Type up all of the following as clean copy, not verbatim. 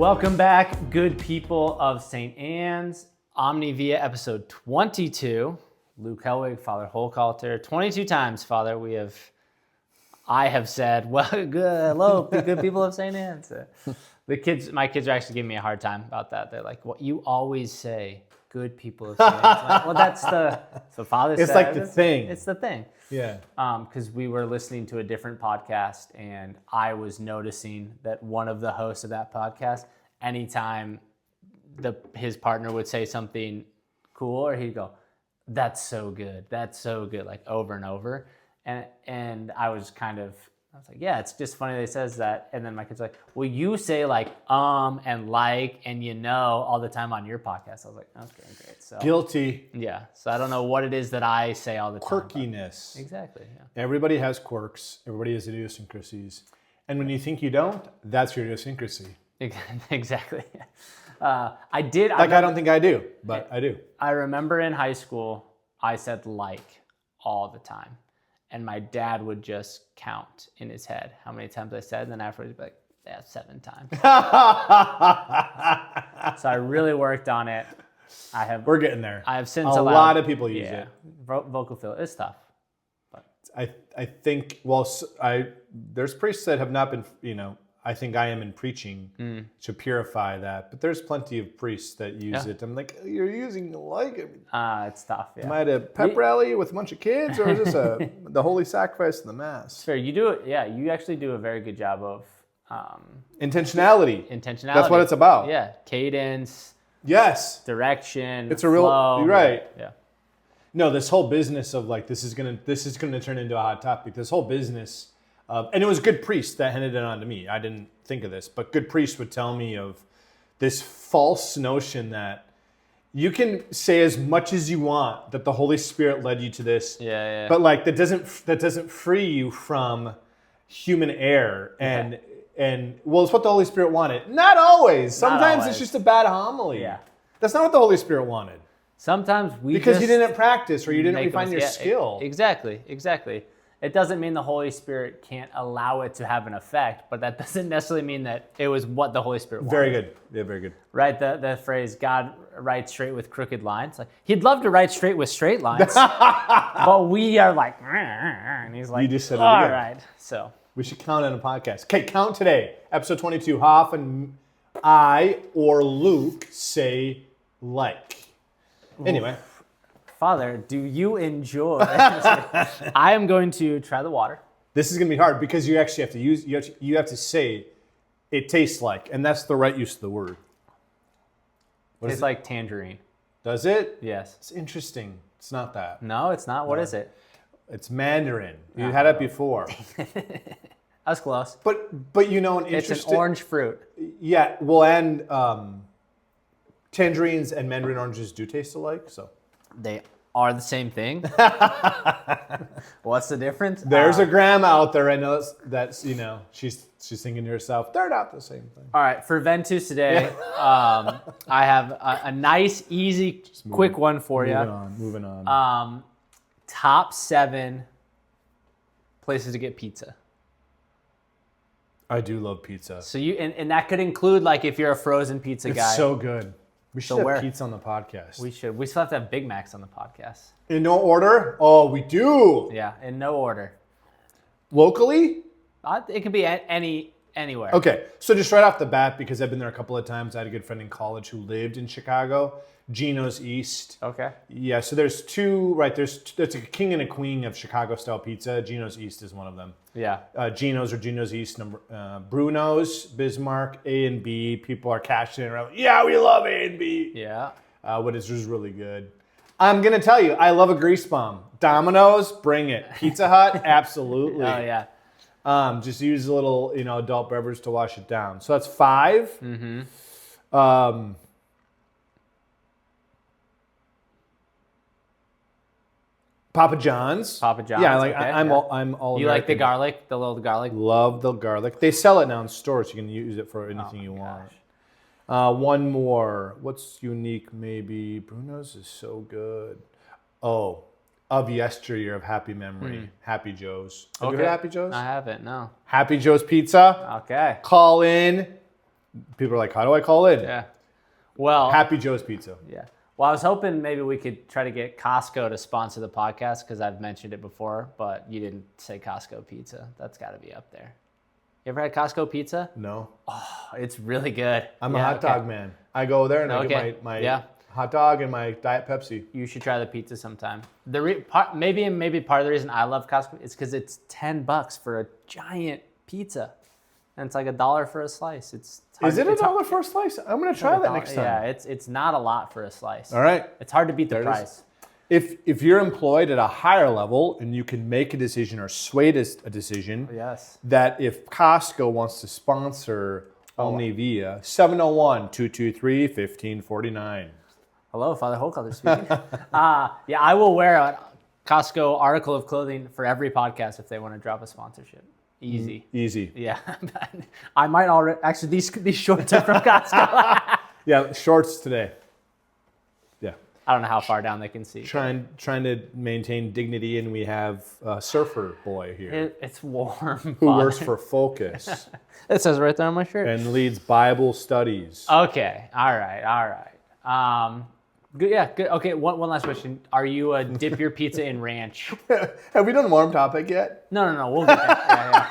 Welcome back, good people of St. Anne's. Omni Via episode 22. Luke Hellwig, Father Hochhalter. 22 times, Father, I have said, well, hello, good people of St. Anne's. My kids are actually giving me a hard time about that. They're like, "What you always say, good people of St. Anne's." Like, well, that's so Father said. It's like the thing. It's the thing. Yeah. Because we were listening to a different podcast, and I was noticing that one of the hosts of that podcast, anytime his partner would say something cool, or he'd go, that's so good, like over and over. And I was like, yeah, it's just funny that he says that. And then my kid's like, well, you say like and like and all the time on your podcast. I was like, okay, great. So Guilty. yeah. So I don't know what it is that I say all the time. Quirkiness. Exactly. Yeah. Everybody has quirks. Everybody has idiosyncrasies. And when you think you don't, that's your idiosyncrasy. Exactly. I don't think I do, but I do. I remember in high school, I said like all the time. And my dad would just count in his head how many times I said, and then afterwards he'd be like, yeah, 7 times. So I really worked on it. We're getting there. I have since a lot of people use it. Vocal fill is tough. But I think, there's priests that have not been, I think I am in preaching to purify that, but there's plenty of priests that use it. I'm like, you're using it's tough. Yeah. Am I at a pep rally with a bunch of kids, or is this the holy sacrifice of the mass? It's fair. You do it. Yeah, you actually do a very good job of intentionality. That's what it's about. Yeah, cadence. Yes. Direction. It's a real. Flow. You're right. Yeah. No, this whole business of like this is gonna turn into a hot topic. This whole business. And it was good priest that handed it on to me. I didn't think of this, but good priest would tell me of this false notion that you can say as much as you want that the Holy Spirit led you to this. Yeah. But like that doesn't free you from human error and well, it's what the Holy Spirit wanted. Not always. Sometimes it's just a bad homily. Yeah. That's not what the Holy Spirit wanted. Sometimes because you didn't practice or you didn't refine your skill. Exactly. It doesn't mean the Holy Spirit can't allow it to have an effect, but that doesn't necessarily mean that it was what the Holy Spirit wanted. Very good. Yeah, very good. Right? The phrase, God writes straight with crooked lines. Like, he'd love to write straight with straight lines, but we are like, and he's like, you just said it all again. right. So we should count on a podcast. Okay, count today. Episode 22. How often I or Luke say like? Anyway. Father, do you enjoy? I am going to try the water. This is going to be hard because you actually have to use. You have to say, it tastes like, and that's the right use of the word. It's like tangerine. Does it? Yes. It's interesting. It's not that. No, it's not. What is it? It's Mandarin. You had it before. That's close. But an interesting. It's an orange fruit. Yeah. Well, and tangerines and Mandarin oranges do taste alike. So. They are the same thing. What's the difference? There's a grandma out there. I know that's she's thinking to herself, they're not the same thing. All right, for Ventus today, I have a nice, easy, quick one for you. Moving on. Top 7 places to get pizza. I do love pizza. So and that could include like if you're a frozen pizza guy. It's so good. We should have pizza on the podcast. We should. We still have to have Big Macs on the podcast. In no order? Oh, we do. Yeah, in no order. Locally? It could be anywhere. Okay, so just right off the bat, because I've been there a couple of times, I had a good friend in college who lived in Chicago, Gino's East. Okay. Yeah, so there's two, right, there's a king and a queen of Chicago-style pizza. Gino's East is one of them. Yeah. Gino's or Gino's East, Bruno's, Bismarck, A and B. People are cashing in around, yeah, we love A and B. Yeah. But it's just really good. I'm going to tell you, I love a grease bomb. Domino's, bring it. Pizza Hut, absolutely. Oh, yeah. Just use a little, adult beverage to wash it down. So that's 5. Mm-hmm. Papa John's. Yeah, like okay, I'm all. You American. like the garlic, the little garlic? Love the garlic. They sell it now in stores. You can use it for anything you want. One more. What's unique? Maybe Bruno's is so good. Oh, of yesteryear of happy memory. Happy Joe's. Have you heard of Happy Joe's? I haven't. No. Happy Joe's Pizza. Okay. Call in. People are like, how do I call in? Yeah. Well, Happy Joe's Pizza. yeah. Well, I was hoping maybe we could try to get Costco to sponsor the podcast because I've mentioned it before, but you didn't say Costco pizza. That's got to be up there. You ever had Costco pizza? No. Oh, it's really good. I'm a hot dog man. I go there and I get my hot dog and my Diet Pepsi. You should try the pizza sometime. Maybe part of the reason I love Costco is because it's $10 for a giant pizza, and it's like $1 for a slice. Is it $1 for a slice? I'm gonna try that next time. Yeah, it's not a lot for a slice. All right. It's hard to beat the price. If you're employed at a higher level and you can make a decision or sway a decision, yes, that if Costco wants to sponsor Omni Via, 701-223-1549. Hello, Father Hochhalter speaking. Yeah, I will wear a Costco article of clothing for every podcast if they want to drop a sponsorship. Easy. Easy. Yeah. I might already... Actually, these shorts are from Costco. Yeah, shorts today. Yeah. I don't know how far down they can see. Trying to maintain dignity, and we have a surfer boy here. It's warm. Who works for Focus. It says right there on my shirt. And leads Bible studies. Okay. All right. Good. Yeah. Good. Okay. One last question. Are you a dip your pizza in ranch? Have we done warm topic yet? No. We'll get there. Yeah.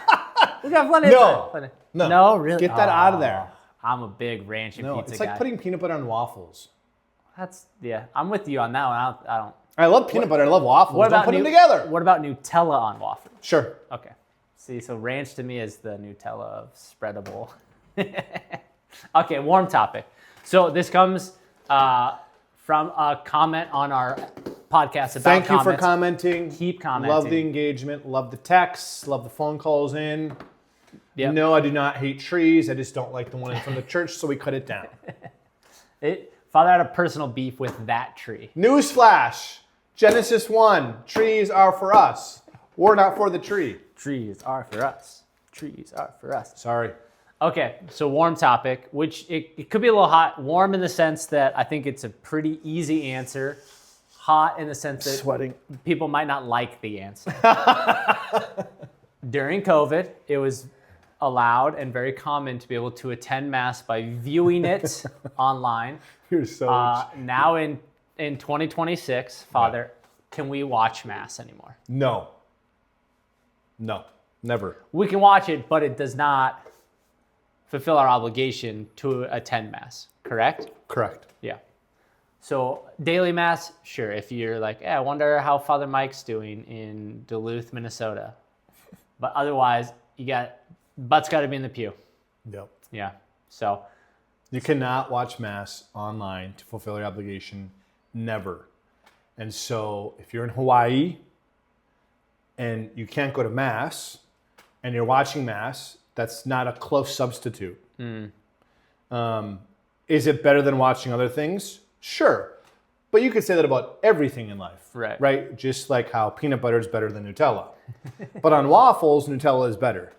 We got plenty of time. No, really. Get that out of there. I'm a big ranch and pizza it's guy. like putting peanut butter on waffles. I'm with you on that one. I don't. I love peanut butter. I love waffles. Don't put them together. What about Nutella on waffles? Sure. Okay. See, so ranch to me is the Nutella of spreadable. Okay, warm topic. So this comes from a comment on our podcast about Thank you for commenting. Keep commenting. Love the engagement. Love the texts. Love the phone calls in. Yep. No, I do not hate trees. I just don't like the one in front of the church, so we cut it down. Father had a personal beef with that tree. Newsflash. Genesis 1. Trees are for us. We're not for the tree. Trees are for us. Trees are for us. Sorry. Okay, so warm topic, which it could be a little hot. Warm in the sense that I think it's a pretty easy answer. Hot in the sense that sweating. People might not like the answer. During COVID, it was allowed and very common to be able to attend Mass by viewing it online. You're so now in 2026, Father, can we watch Mass anymore? No, never. We can watch it, but it does not fulfill our obligation to attend Mass, correct? Correct. Yeah. So daily Mass, sure. If you're like, I wonder how Father Mike's doing in Duluth, Minnesota. But otherwise, butt's got to be in the pew. Yep. Yeah. So you cannot watch Mass online to fulfill your obligation. Never. And so if you're in Hawaii and you can't go to Mass and you're watching Mass, that's not a close substitute. Is it better than watching other things? Sure. But you could say that about everything in life. Right? Just like how peanut butter is better than Nutella. But on waffles, Nutella is better.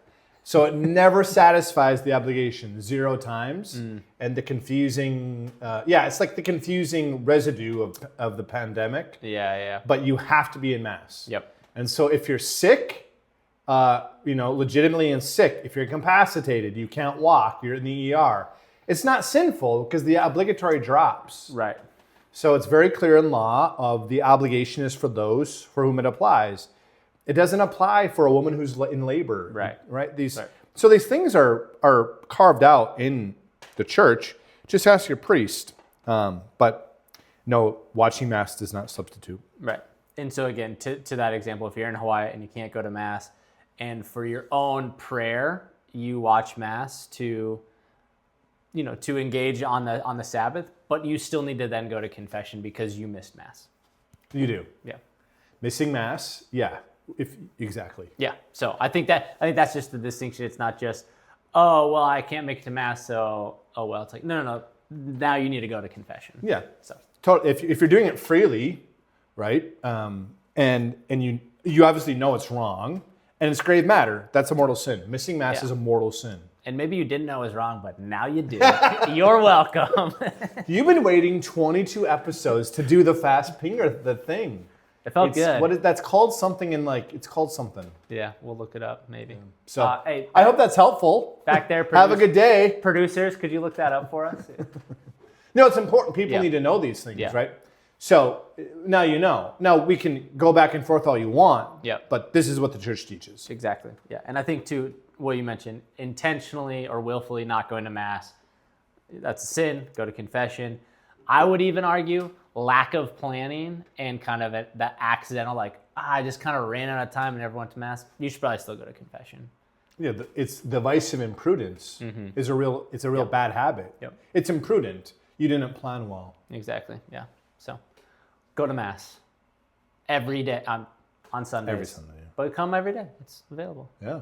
So it never satisfies the obligation 0 times. And the confusing, it's like the confusing residue of the pandemic. Yeah. But you have to be in Mass. Yep. And so if you're sick, legitimately sick, if you're incapacitated, you can't walk, you're in the ER, it's not sinful because the obligatory drops. Right. So it's very clear in law of the obligation is for those for whom it applies. It doesn't apply for a woman who's in labor. Right. So these things are carved out in the church. Just ask your priest. But no, watching Mass does not substitute. Right. And so again, to that example, if you're in Hawaii and you can't go to Mass, and for your own prayer, you watch Mass to engage on the Sabbath, but you still need to then go to confession because you missed Mass. You do. Yeah. Missing Mass, yeah. Exactly. Yeah. So I think that's just the distinction. It's not just, oh well, I can't make it to Mass, so oh well. It's like no. Now you need to go to confession. Yeah. So if you're doing it freely, right, and you obviously know it's wrong, and it's grave matter, that's a mortal sin. Missing Mass is a mortal sin. And maybe you didn't know it was wrong, but now you do. You're welcome. You've been waiting 22 episodes to do the fast finger, the thing. It felt good. That's called something it's called something. Yeah, we'll look it up maybe. So hey, I hope that's helpful. Back there, have a good day. Producers, could you look that up for us? No, it's important. People need to know these things, right? So now you know. Now we can go back and forth all you want. Yeah. But this is what the church teaches. Exactly. Yeah, and I think too, what you mentioned, intentionally or willfully not going to mass, that's a sin. Go to confession. I would even argue lack of planning and kind of that accidental, I just kind of ran out of time and never went to mass. You should probably still go to confession. Yeah, it's the vice of imprudence is a real bad habit. Yep. It's imprudent. You didn't plan well. Exactly. Yeah. So go to mass every day on Sundays. Every Sunday. Yeah. But come every day. It's available. Yeah.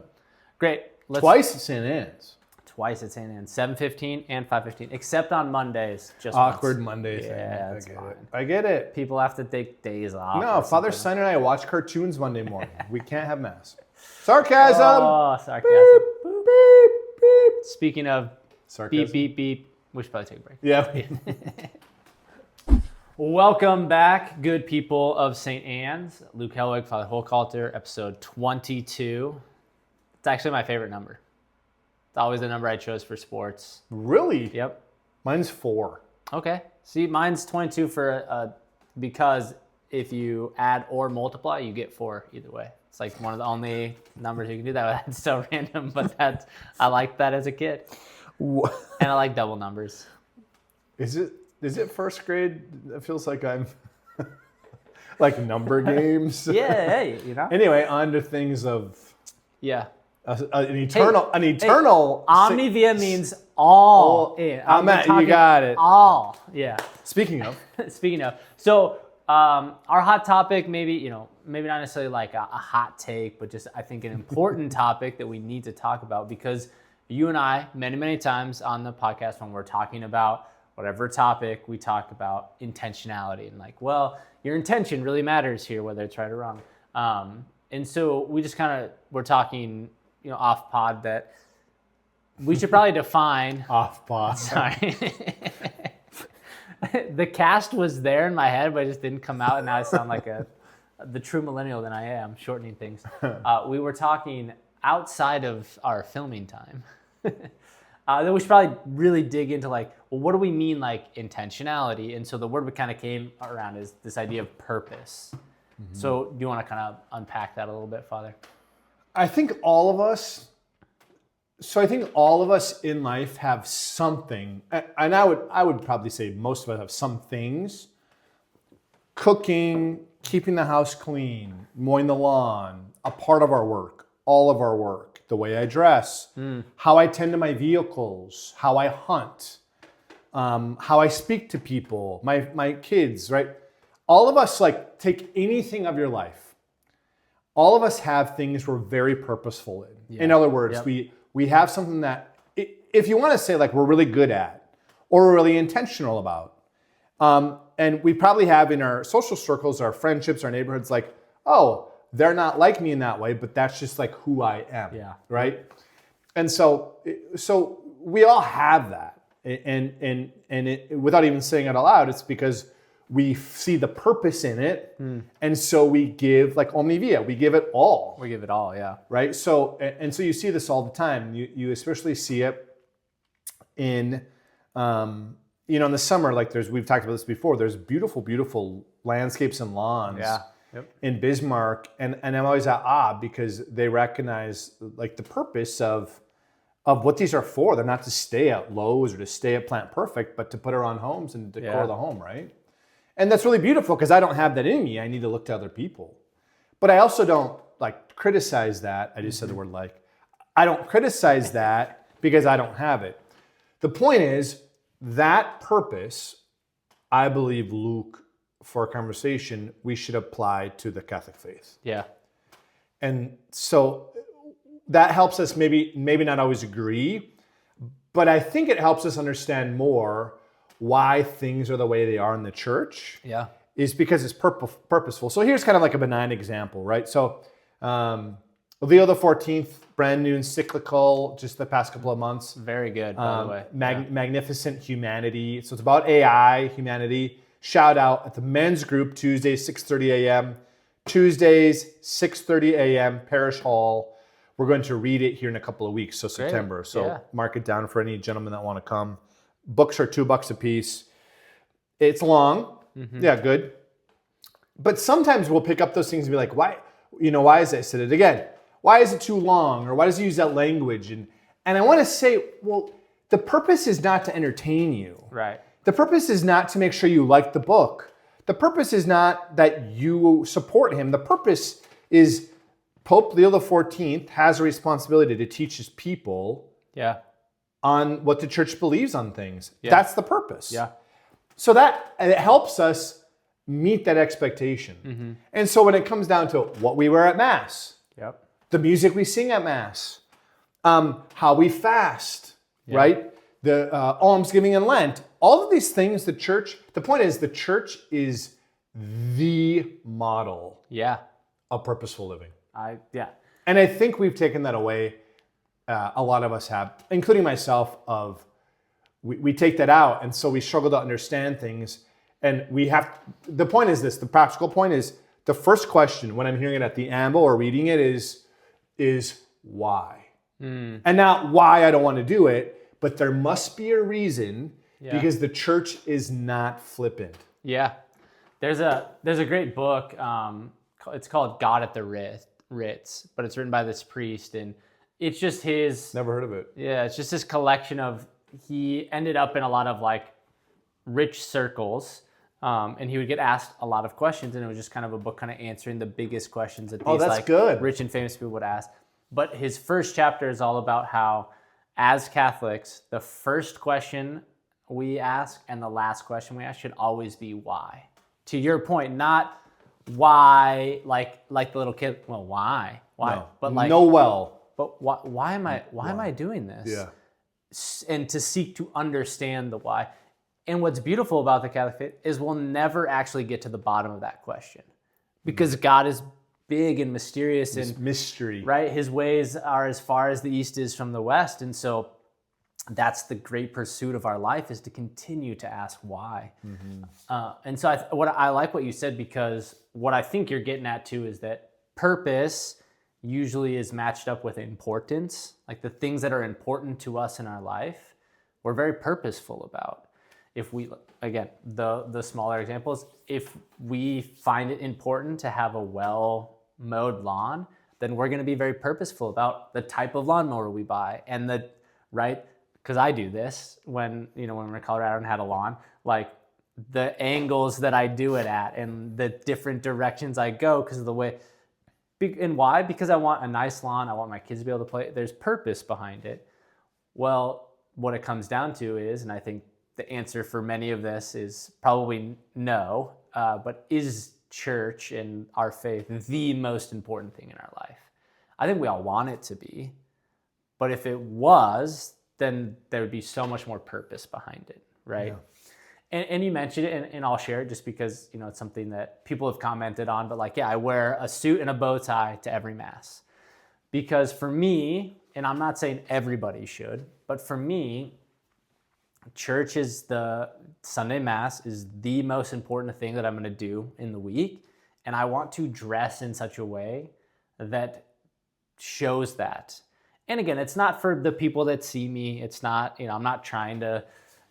Great. Twice at St. Anne's. Twice at St. Anne's, 7:15 and 5:15, except on Mondays. Just awkward once. Mondays. Yeah, that's fine. I get it. People have to take days off. No, Father Stein and I watch cartoons Monday morning. We can't have mass. Sarcasm. Oh, sarcasm. Beep, beep, beep. Speaking of Sarcasm. beep, beep, beep, we should probably take a break. Yeah. Welcome back, good people of St. Anne's. Luke Hellwig, Father Hochhalter, episode 22. It's actually my favorite number. It's always the number I chose for sports. Really? Yep. Mine's 4. Okay. See, mine's 22 because if you add or multiply, you get 4 either way. It's like one of the only numbers you can do that with. It's so random, but I liked that as a kid. What? And I like double numbers. Is it first grade? It feels like I'm like number games. Yeah, hey, you know. Anyway, on to things of an eternal. Omni Via means all in. You got it. All, yeah. Speaking of. So our hot topic, maybe not necessarily like a hot take, but just I think an important topic that we need to talk about, because you and I, many, many times on the podcast when we're talking about whatever topic, we talk about intentionality and your intention really matters here, whether it's right or wrong. And so we just we're talking, off pod that we should probably define. Off pod. Sorry. The cast was there in my head, but it just didn't come out, and now I sound like the true millennial that I am, shortening things. We were talking outside of our filming time. Then we should probably really dig into what do we mean intentionality? And so the word we kind of came around is this idea of purpose. Mm-hmm. So do you want to kind of unpack that a little bit, Father? I think all of us in life have something, and I would probably say most of us have some things. Cooking, keeping the house clean, mowing the lawn, a part of our work, all of our work. The way I dress, how I tend to my vehicles, how I hunt, how I speak to people, my kids, right? All of us take anything of your life. All of us have things we're very purposeful in. Yeah. In other words, we have something that, if you want to say we're really good at or we're really intentional about, and we probably have in our social circles, our friendships, our neighborhoods, they're not like me in that way, but that's just who I am, right? And so we all have that, and without even saying it aloud, it's because we see the purpose in it, and so we give Omni Via, we give it all. We give it all, yeah. Right. So you see this all the time. You especially see it in in the summer. We've talked about this before. There's beautiful landscapes and lawns. Yeah. Yep. In Bismarck, and I'm always at awe because they recognize the purpose of what these are for. They're not to stay at Lowe's or to stay at Plant Perfect, but to put around homes and decor the home, right? And that's really beautiful because I don't have that in me. I need to look to other people. But I also don't criticize that. I just said the word I don't criticize that because I don't have it. The point is that purpose, I believe, Luke, for our conversation, we should apply to the Catholic faith. Yeah. And so that helps us maybe not always agree, but I think it helps us understand more why things are the way they are in the church. Yeah. Is because it's purposeful. So here's kind of a benign example, right? So Leo the 14th, brand new encyclical, just the past couple of months. Very good, by the way. Magnificent Humanity. So it's about AI, humanity. Shout out at the men's group, Tuesday, 6:30 a.m. Tuesdays, 6:30 a.m., Parish Hall. We're going to read it here in a couple of weeks, so September. So Yeah. mark it down for any gentlemen that want to come. Books are $2 a piece. It's long. Yeah, good. But sometimes we'll pick up those things and be like, why is it? I said it again. Why is it too long? Or why does he use that language? And I want to say, well, the purpose is not to entertain you. Right. The purpose is not to make sure you like the book. The purpose is not that you support him. The purpose is Pope Leo XIV has a responsibility to teach his people on what the church believes on things. Yeah. That's the purpose. Yeah. So that it helps us meet that expectation. And so when it comes down to what we wear at Mass, the music we sing at Mass, how we fast, right? The almsgiving and Lent, all of these things, the point is the church is the model of purposeful living. And I think we've taken that away. A lot of us have, including myself, we take that out. And so we struggle to understand things. And the point is this, the practical point is, the first question when I'm hearing it at the amble or reading it is why? And not why I don't want to do it, but there must be a reason because the church is not flippant. Yeah. There's a great book. It's called God at the Ritz, but it's written by this priest, and it's just his... Never heard of it. Yeah, it's just this collection of... He ended up in a lot of like rich circles, and he would get asked a lot of questions, and it was just kind of a book kind of answering the biggest questions that these good. Rich and famous people would ask. But his first chapter is all about how, as Catholics, the first question we ask and the last question we ask should always be why. To your point, not why, like the little kid. Well, why? No. But like But why am I doing this? Yeah. And to seek to understand the why. And what's beautiful about the Catholic faith is we'll never actually get to the bottom of that question, because God is big and mysterious and mystery, right? His ways are as far as the east is from the west, and so that's the great pursuit of our life, is to continue to ask why. And so I like what you said, because what I think you're getting at too is that purpose usually is matched up with importance. Like the things that are important to us in our life, we're very purposeful about. If we, again, the smaller examples, if we find it important to have a well-mowed lawn, then we're going to be very purposeful about the type of lawnmower we buy, and because I do this when we're in Colorado and had a lawn, like the angles that I do it at and the different directions I go because of the way. And why? Because I want a nice lawn. I want my kids to be able to play. There's purpose behind it. Well, what it comes down to is, and I think the answer for many of this is probably no, but is church and our faith the most important thing in our life? I think we all want it to be, but if it was, then there would be so much more purpose behind it, right? Yeah. And you mentioned it, and I'll share it just because it's something that people have commented on. But I wear a suit and a bow tie to every Mass, because for me, and I'm not saying everybody should, but for me, church is Sunday Mass is the most important thing that I'm going to do in the week, and I want to dress in such a way that shows that. And again, it's not for the people that see me. It's not, I'm not trying to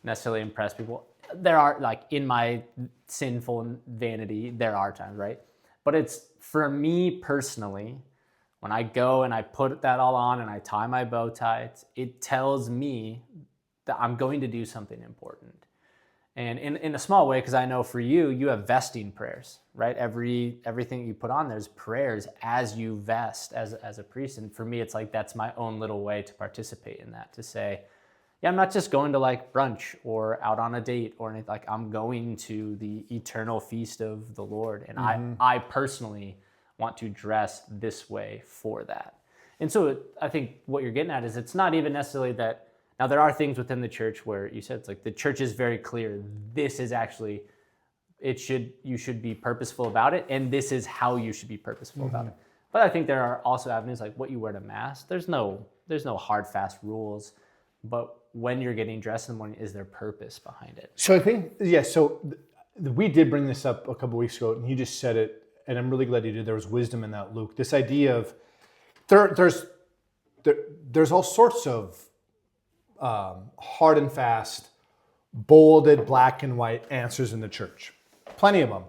necessarily impress people. There are, in my sinful vanity, there are times, right? But it's for me personally, when I go and I put that all on and I tie my bow tie, it tells me that I'm going to do something important. And in a small way, because I know for you have vesting prayers, right? Everything you put on, there's prayers as you vest as a priest. And for me, it's that's my own little way to participate in that, to say, yeah, I'm not just going to brunch or out on a date or anything. I'm going to the eternal feast of the Lord. And I personally want to dress this way for that. And so I think what you're getting at is it's not even necessarily that. Now, there are things within the church where you said it's the church is very clear. This is actually, you should be purposeful about it, and this is how you should be purposeful about it. But I think there are also avenues like what you wear to Mass. There's no hard, fast rules. But when you're getting dressed in the morning, is there purpose behind it? So I think, so we did bring this up a couple weeks ago, and you just said it, and I'm really glad you did, there was wisdom in that, Luke. This idea of there's all sorts of hard and fast, bolded, black and white answers in the church. Plenty of them.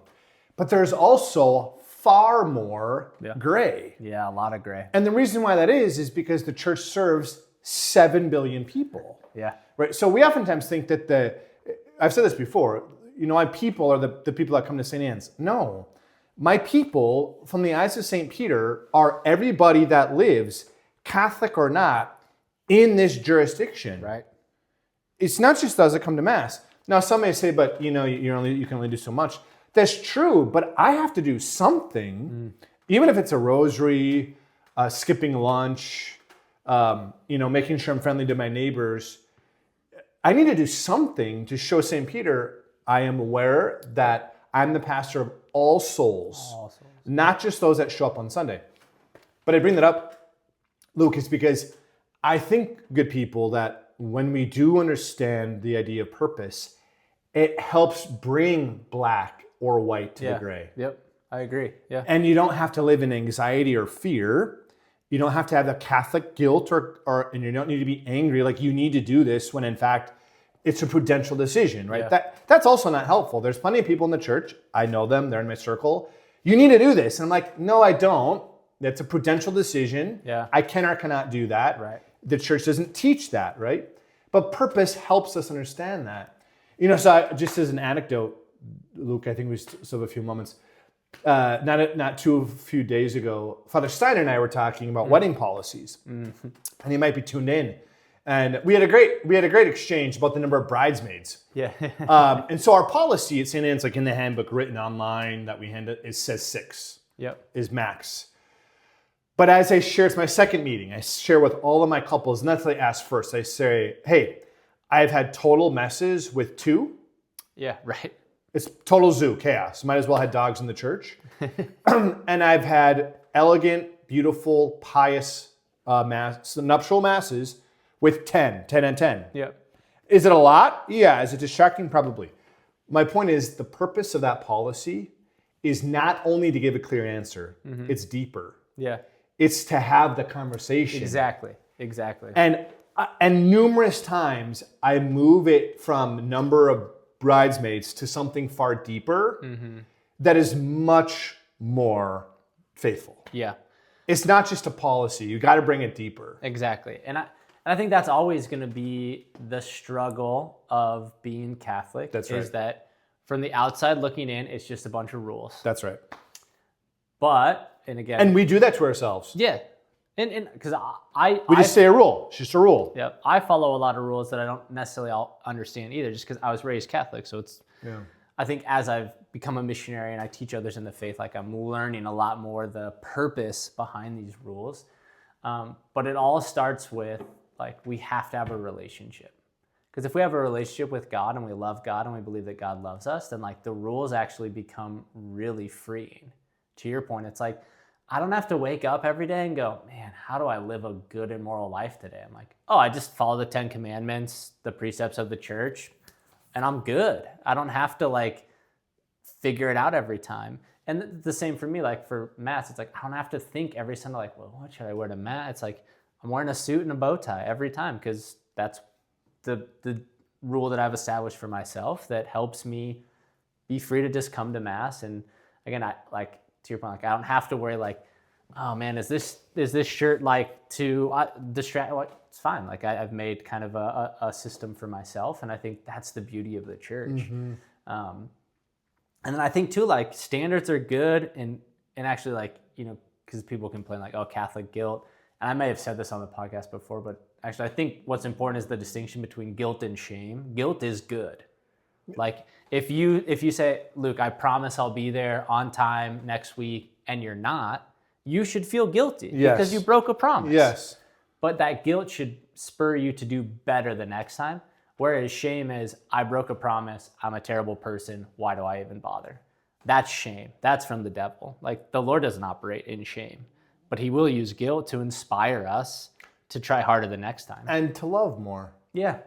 But there's also far more gray. Yeah, a lot of gray. And the reason why that is because the church serves 7 billion people. Yeah. Right. So we oftentimes think that I've said this before, my people are the people that come to St. Anne's. No. My people, from the eyes of St. Peter, are everybody that lives, Catholic or not, in this jurisdiction. Right. It's not just those that come to Mass. Now, some may say, but you can only do so much. That's true, but I have to do something, even if it's a rosary, skipping lunch, making sure I'm friendly to my neighbors. I need to do something to show St. Peter I am aware that I'm the pastor of all souls, not just those that show up on Sunday. But I bring that up, Luke, is because I think, good people, that when we do understand the idea of purpose, it helps bring black or white to the gray. Yep, I agree. Yeah. And you don't have to live in anxiety or fear. You don't have to have the Catholic guilt and you don't need to be angry like you need to do this when in fact it's a prudential decision, right? Yeah. That's also not helpful. There's plenty of people in the church. I know them. They're in my circle. You need to do this. And I'm like, no, I don't. That's a prudential decision. Yeah. I can or cannot do that. Right. The church doesn't teach that, right? But purpose helps us understand that. Just as an anecdote, Luke, I think we still have a few moments. Not a few days ago, Father Steiner and I were talking about wedding policies, and he might be tuned in. And we had a great exchange about the number of bridesmaids. Yeah. And so our policy at St. Anne's, like in the handbook written online that we hand it says 6. Yep. Is max. But as I share, it's my second meeting. I share with all of my couples, and that's what I ask first. I say, hey, I've had total messes with 2. Yeah. Right. It's total zoo, chaos. Might as well have dogs in the church. And I've had elegant, beautiful, pious nuptial masses with 10 and 10. Yeah. Is it a lot? Yeah. Is it distracting? Probably. My point is the purpose of that policy is not only to give a clear answer, it's deeper. Yeah. It's to have the conversation. Exactly. And numerous times I move it from number of bridesmaids to something far deeper that is much more faithful. Yeah. It's not just a policy. You got to bring it deeper. Exactly. And I think that's always going to be the struggle of being Catholic. That's right. Is that from the outside looking in, it's just a bunch of rules. That's right. But, and again. And we do that to ourselves. Yeah. And because we just say a rule. It's just a rule. Yeah. I follow a lot of rules that I don't necessarily all understand either, just because I was raised Catholic. So it's, I think as I've become a missionary and I teach others in the faith, like I'm learning a lot more the purpose behind these rules. But it all starts with, like, we have to have a relationship. Because if we have a relationship with God and we love God and we believe that God loves us, then like the rules actually become really freeing. To your point, it's like, I don't have to wake up every day and go, man, how do I live a good and moral life today? I'm like, oh, I just follow the 10 commandments, the precepts of the church, and I'm good. I don't have to like figure it out every time. And the same for me, like for Mass, it's like, I don't have to think every Sunday, like, well, what should I wear to Mass? It's like, I'm wearing a suit and a bow tie every time because that's the rule that I've established for myself that helps me be free to just come to Mass. And again, I like, to your point, like I don't have to worry like, oh man, is this shirt like too distract? Like, it's fine. Like I've made kind of a system for myself, and I think that's the beauty of the church. And then I think too, like standards are good, and actually like because people complain like, oh, Catholic guilt, and I may have said this on the podcast before, but actually I think what's important is the distinction between guilt and shame. Guilt is good. Like if you say, Luke, I promise I'll be there on time next week, and you're not, you should feel guilty because you broke a promise. Yes. But that guilt should spur you to do better the next time. Whereas shame is, I broke a promise, I'm a terrible person, why do I even bother? That's shame. That's from the devil. Like the Lord doesn't operate in shame, but he will use guilt to inspire us to try harder the next time. And to love more. Yeah,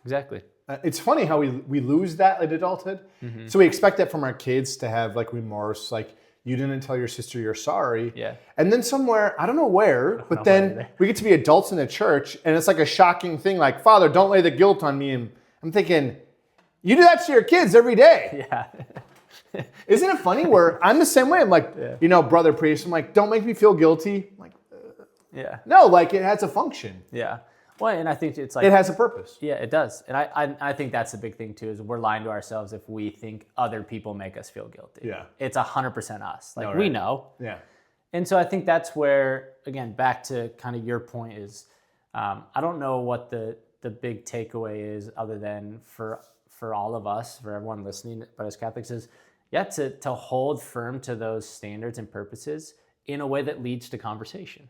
exactly. It's funny how we lose that in adulthood. So we expect that from our kids to have like remorse, like, You didn't tell your sister you're sorry. Yeah. And then somewhere, I don't know where, but then we get to be adults in the church, and it's like a shocking thing, like, Father, don't lay the guilt on me. And I'm thinking, you do that to your kids every day. Yeah. Isn't it funny where I'm the same way? I'm like, brother priest, I'm like, don't make me feel guilty. I'm like, yeah. no, like it has a function. Yeah. Well, and I think it's like... It has a purpose. Yeah, it does. And I think that's the big thing too, is we're lying to ourselves if we think other people make us feel guilty. Yeah. It's 100% us. Like, No, right. we know. Yeah. And so I think that's where, again, back to kind of your point is, I don't know what the big takeaway is other than for all of us, for everyone listening, but as Catholics is, to hold firm to those standards and purposes in a way that leads to conversation.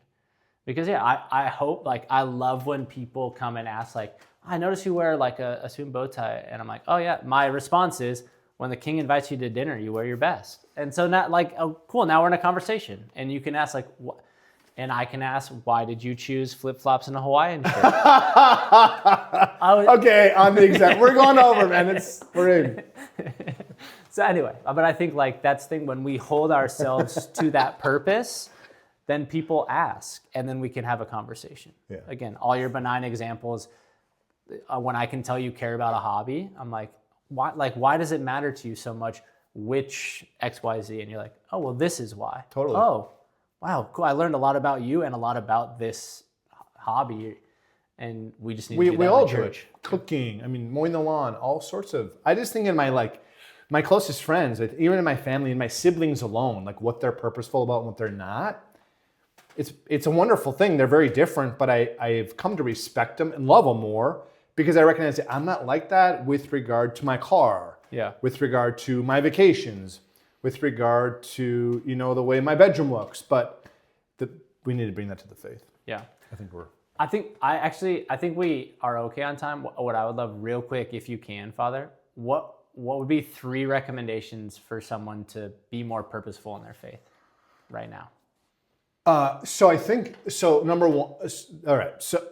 Because I hope, like, I love when people come and ask, like, I notice you wear like a suit and bow tie. And I'm like, oh yeah. My response is, when the king invites you to dinner, you wear your best. And so now, like, oh, cool, now we're in a conversation. And you can ask, like, what? And I can ask, why did you choose flip-flops and a Hawaiian shirt? Okay, on the exact, we're going over, man. We're in. So anyway, but I think, like, that's the thing, when we hold ourselves to that purpose, then people ask, and then we can have a conversation. Yeah. Again, all your benign examples, when I can tell you care about a hobby, I'm like, why does it matter to you so much which XYZ? And you're like, oh, well, this is why. Totally. Oh, wow, cool. I learned a lot about you and a lot about this hobby, and we just need to do that we in all the do church. it. Cooking, mowing the lawn, all sorts of. I just think in my closest friends, even in my family and my siblings alone, like what they're purposeful about and what they're not. It's a wonderful thing. They're very different, but I've come to respect them and love them more because I recognize that I'm not like that with regard to my car, with regard to my vacations, with regard to the way my bedroom looks. But we need to bring that to the faith. Yeah, I think we are okay on time. What I would love, real quick, if you can, Father, what would be 3 recommendations for someone to be more purposeful in their faith right now? So number one, all right. So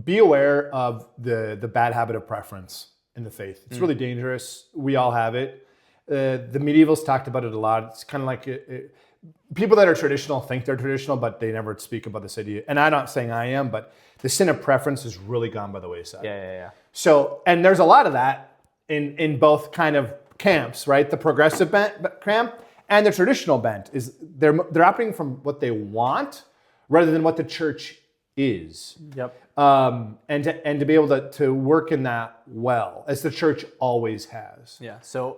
be aware of the bad habit of preference in the faith. It's really dangerous. We all have it. The medievals talked about it a lot. It's kind of like people that are traditional think they're traditional, but they never speak about this idea. And I'm not saying I am, but the sin of preference has really gone by the wayside. Yeah. So, and there's a lot of that in both kind of camps, right? The progressive camp and the traditional bent is they're operating from what they want rather than what the church is. Yep. And to be able to work in that well, as the church always has. Yeah. So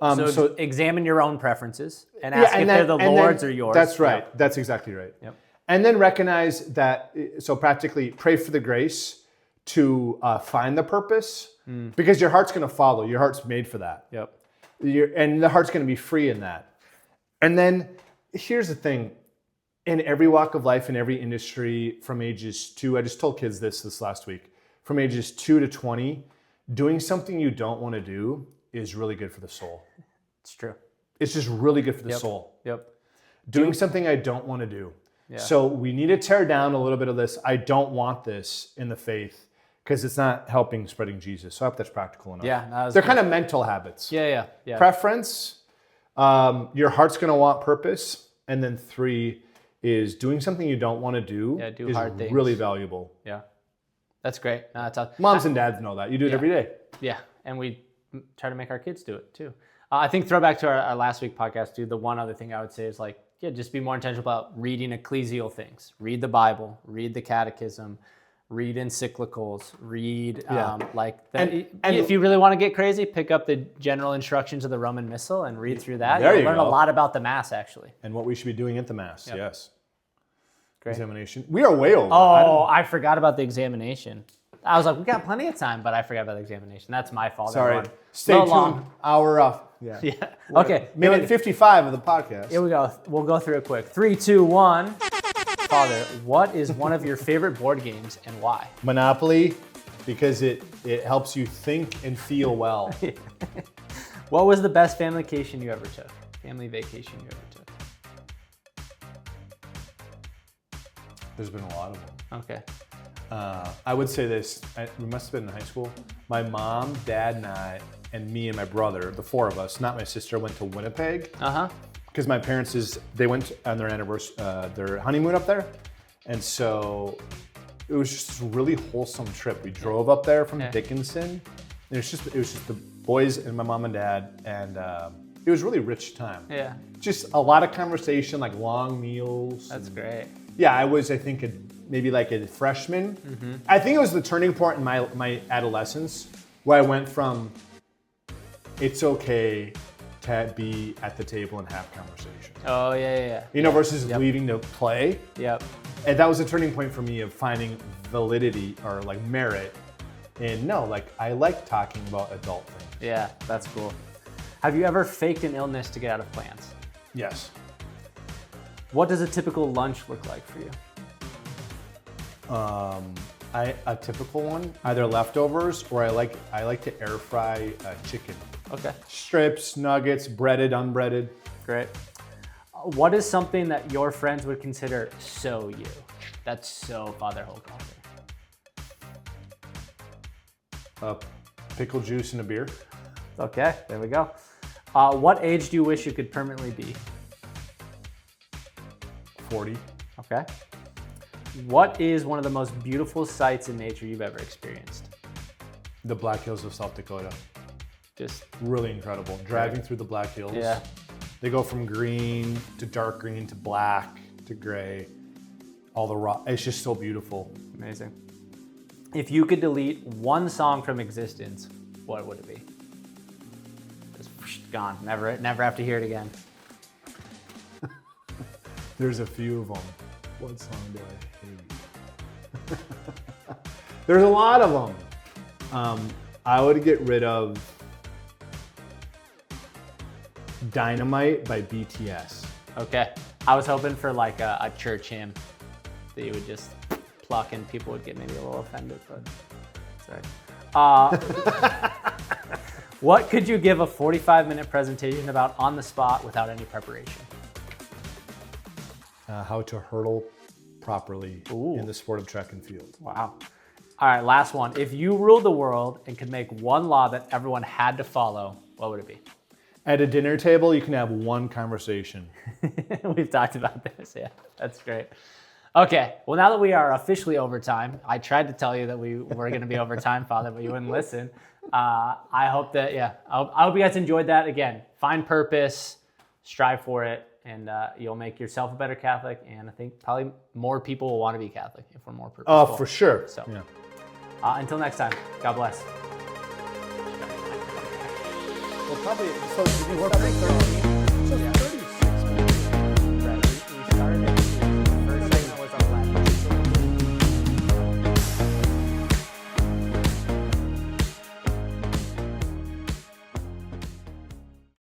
examine your own preferences and ask if they're the Lord's or yours. That's right. Yep. That's exactly right. Yep. And then recognize that. So practically pray for the grace to find the purpose, because your heart's going to follow. Your heart's made for that. Yep. And the heart's going to be free in that. And then here's the thing. In every walk of life, in every industry, from ages 2, I just told kids this last week, from ages 2 to 20, doing something you don't want to do is really good for the soul. It's true. It's just really good for the soul. Yep. Doing something I don't want to do. Yeah. So we need to tear down a little bit of this, I don't want this in the faith, because it's not helping spreading Jesus. So I hope that's practical enough. Yeah. They're kind of mental habits. Yeah. Preference, your heart's going to want purpose, and then 3 is doing something you don't want to do, is hard things. Really valuable. Yeah. That's great. No, that's awesome. Moms and dads know that. You do it every day. Yeah. And we try to make our kids do it too. I think throwback to our last week podcast, dude, the one other thing I would say is just be more intentional about reading ecclesial things. Read the Bible, read the catechism, read encyclicals, read if you really want to get crazy, pick up the general instructions of the Roman Missal and read through that. You'll learn a lot about the Mass, actually. And what we should be doing at the Mass, yes. Great. Examination. We are way over. Oh, I forgot about the examination. I was like, we got plenty of time, but I forgot about the examination. That's my fault. Sorry. Everyone. Stay tuned. Long. Hour off. Yeah. Okay. Minute 55 of the podcast. Here we go. We'll go through it quick. 3, 2, 1. Father, what is one of your favorite board games and why? Monopoly, because it helps you think and feel well. What was the best family vacation you ever took? Family vacation you ever took? There's been a lot of them. Okay. I would say this. We must have been in high school. My mom, dad, and I, and me and my brother, the 4 of us, not my sister, went to Winnipeg because my parents they went on their anniversary, their honeymoon up there, and so it was just a really wholesome trip. We drove up there from Dickinson. And it was just the boys and my mom and dad, and it was really rich time. Yeah. Just a lot of conversation, like long meals. That's great. Yeah, I was, I think, maybe like a freshman. Mm-hmm. I think it was the turning point in my adolescence where I went from it's okay to be at the table and have conversation. Oh, yeah. You know, versus leaving to play. Yep. And that was a turning point for me of finding validity or like merit in, no, like I like talking about adult things. Yeah, that's cool. Have you ever faked an illness to get out of plans? Yes. What does a typical lunch look like for you? A typical one, either leftovers or I like to air fry chicken. Okay. Strips, nuggets, breaded, unbreaded. Great. What is something that your friends would consider so you? That's so Father Hochhalter. Pickle juice and a beer. Okay, there we go. What age do you wish you could permanently be? 40. Okay. What is one of the most beautiful sights in nature you've ever experienced? The Black Hills of South Dakota. Just really incredible. Driving through the Black Hills. Yeah. They go from green to dark green to black to gray. All the rock. It's just so beautiful. Amazing. If you could delete one song from existence, what would it be? Just gone. Never have to hear it again. There's a few of them. What song do I hate? There's a lot of them. I would get rid of Dynamite by BTS. Okay. I was hoping for like a church hymn that you would just pluck and people would get maybe a little offended, but sorry. What could you give a 45-minute presentation about on the spot without any preparation? How to hurdle properly Ooh. in the sport of track and field. Wow. All right, last one. If you ruled the world and could make one law that everyone had to follow, what would it be? At a dinner table, you can have one conversation. We've talked about this, yeah. That's great. Okay, well, now that we are officially overtime, I tried to tell you that we were going to be overtime, Father, but you wouldn't listen. I hope that, I hope you guys enjoyed that. Again, find purpose, strive for it, and you'll make yourself a better Catholic, and I think probably more people will want to be Catholic if we're more purposeful. Oh, for sure. So, yeah. Until next time, God bless. Well, probably, so did you work on 13?